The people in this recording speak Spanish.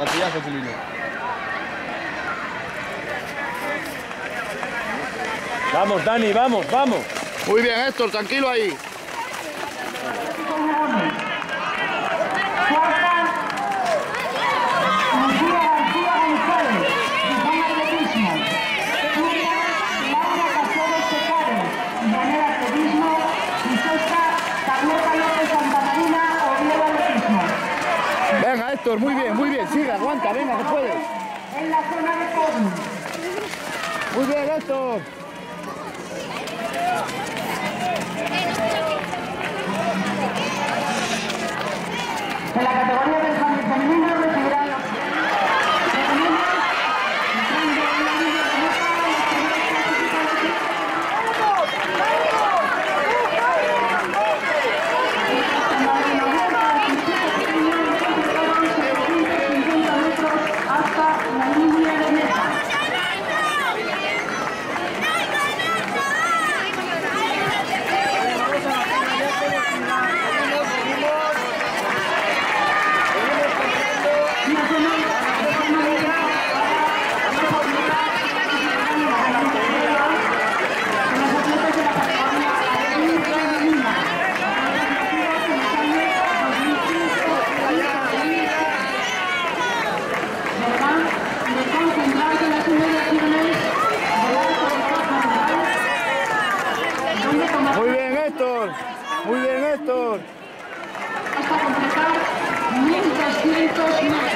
Gatillazo, Julino. Vamos, Dani, vamos, vamos. Muy bien, Héctor, tranquilo ahí. Venga, Héctor, muy bien, sigue, aguanta, venga, que puedes. En la zona de COVID. Muy bien, Héctor. En la categoría del femenino recibirán los hasta la línea de meta. Muy bien, Héctor. Muy bien, Héctor. Hasta completar 1200 metros.